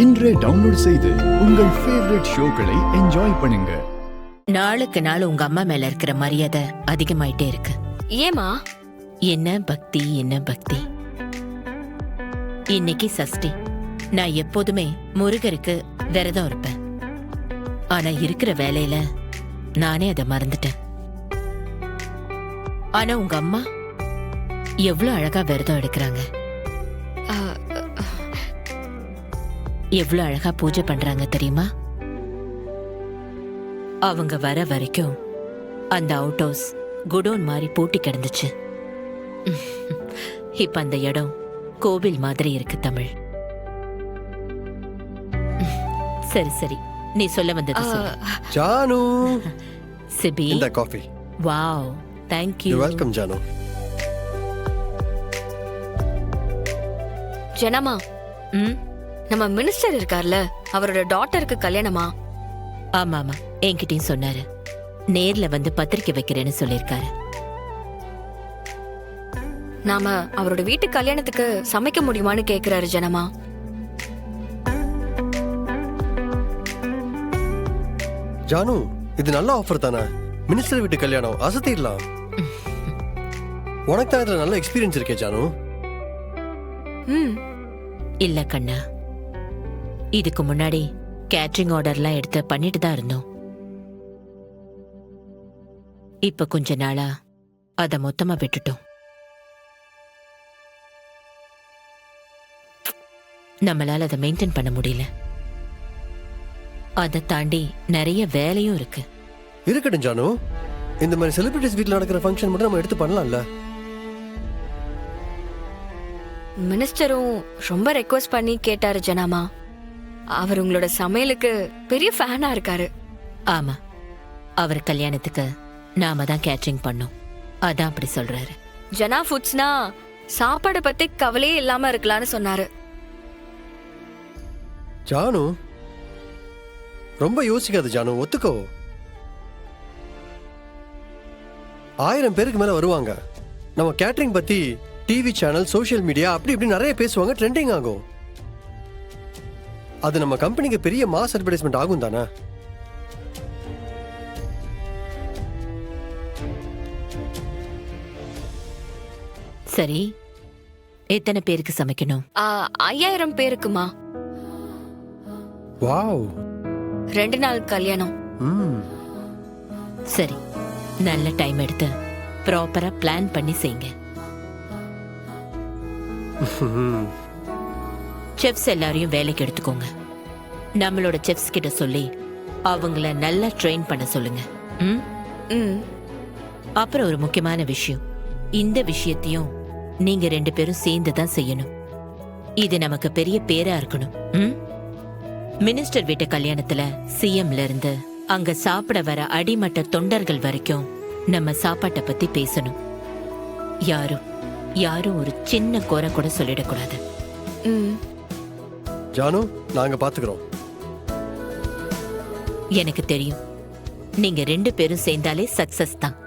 இன்றே டவுன்லோட் செய்து உங்கள் ஃபேவரட் ஷோக்களை என்ஜாய் பண்ணுங்க. நாளுக்கு நாள் உங்க அம்மா மேல இருக்கிற மரியாதை அதிகமாயிட்டே இருக்கு. ஏமா? என்ன பக்தி, என்ன பக்தி. இன்னைக்கு சஷ்டி. நான் எப்போதுமே முருகருக்கு விரதம் இருப்பேன். ஆனா இருக்கிற வேலையில நானே அதை மறந்துட்டேன். ஆனா உங்க அம்மா எவ்வளவு அழகா விரதம் எடுக்கிறாங்க, எவ்வளவு அழகா பூஜை பண்றாங்க தெரியுமா? அவங்க வர வரைக்கும் அந்த அவுட் ஹவுஸ் குடோன் மாதிரி பூட்டி கிடந்துச்சு. இப்ப அந்த இடம் கோவில் மாதிரி இருக்கு தமிழ். சரி சரி, நீ சொல்ல வந்தது சொல்லு. ஜானு, சிபி, இந்த coffee. Wow, thank you. You're welcome, Janu. ஜனமா, நம்ம மினிஸ்டர் இருக்கார்ல, அவரோட டாட்டருக்கு கல்யாணமா? ஆமா ஆமா, என்கிட்டயும் சொன்னாரு. நேர்ல வந்து பத்திரிக்கை வைக்கிறேன்னு சொல்லிருக்காரு. நாம அவரோட வீட்டு கல்யாணத்துக்கு சமைக்க முடியுமான்னு கேக்குறாரு ஜனமா. ஜானு, இது நல்ல ஆஃபர் தானே. மினிஸ்டர் வீட்டு கல்யாணம் அசத்திடலாம். உனக்கு தான் இதுல நல்ல எக்ஸ்பீரியன்ஸ் இருக்கே ஜானு. இல்ல கண்ணா, இதுக்கு முன்னாடி கேட்டரிங் ஆர்டர்லாம் எடுத்து பண்ணிட்டு தான் இருந்தோம். இப்ப கொஞ்ச நாளா அத மொத்தமா விட்டுட்டோம். நம்மளால அதை மெயின்டைன் பண்ண முடியல. அதை தாண்டி நிறைய வேலையும் இருக்கு. இருக்கட்டும் ஜானு, இந்த மாதிரி செலிபிரிட்டிஸ் வீட்ல நடக்கிற ஃபங்க்ஷன் மட்டும் நம்ம எடுத்து பண்ணலாம்ல. மினிஸ்டரும் ரொம்ப ரெக்வஸ்ட் பண்ணி கேட்டாரு ஜனாமா. அவர் உங்களோட சமையலுக்கு பெரிய ஃபேனா இருக்காரு. ஆமா, அவர் கல்யாணத்துக்கு நாம தான் கேட்டரிங் பண்ணோம். அதான் அப்படி சொல்றாரு. ஜனா ஃபுட்ஸ்னா சாப்பாடை பத்தி கவலையே இல்லாம இருக்கலாம்னு சொன்னாரு. ஜானு, ரொம்ப யோசிக்காது ஜானு, ஒத்துக்கோ. 1000 பேருக்கு மேல வருவாங்க. நம்ம கேட்டரிங் பத்தி டிவி சேனல், சோஷியல் மீடியா அப்படி இப்படி நிறைய பேசுவாங்க, ட்ரெண்டிங் ஆகும். அது நம்ம கம்பெனிக்கு பெரிய மாஸ் அட்வர்டைஸ்மெண்ட் ஆகும் தானே. சரி, எத்தனை பேருக்கு சமைக்கணும்? 5000 பேருக்குமா? வாவ், 2 நாள் கல்யாணம். சரி, நல்ல டைம் எடுத்து ப்ராப்பரா பிளான் பண்ணி செய்யுங்க. செஃப்ஸ் எல்லாரையும் வேலைக்கு எடுத்துக்கோங்க. நம்மளோட செஃப்ஸ் கிட்ட சொல்லி அவங்கள நல்லா ட்ரெயின் பண்ண சொல்லுங்க. அப்புறம் ஒரு முக்கியமான விஷயம், இந்த விஷயத்தையும் நீங்க 2 பேரும் சேர்ந்து தான் செய்யணும். இது நமக்கு பெரிய பேரா இருக்கணும். மினிஸ்டர் வீட்டு கல்யாணத்துல சிஎம்ல இருந்து அங்க சாப்பிட வர அடிமட்ட தொண்டர்கள் வரைக்கும் நம்ம சாப்பாட்டை பத்தி பேசணும். யாரும் ஒரு சின்ன குறை கூட சொல்லிடக்கூடாது. ஜானு, நாங்க பாத்துக்கிறோம். எனக்கு தெரியும், நீங்க 2 பேரும் சேர்ந்தாலே சக்சஸ் தான்.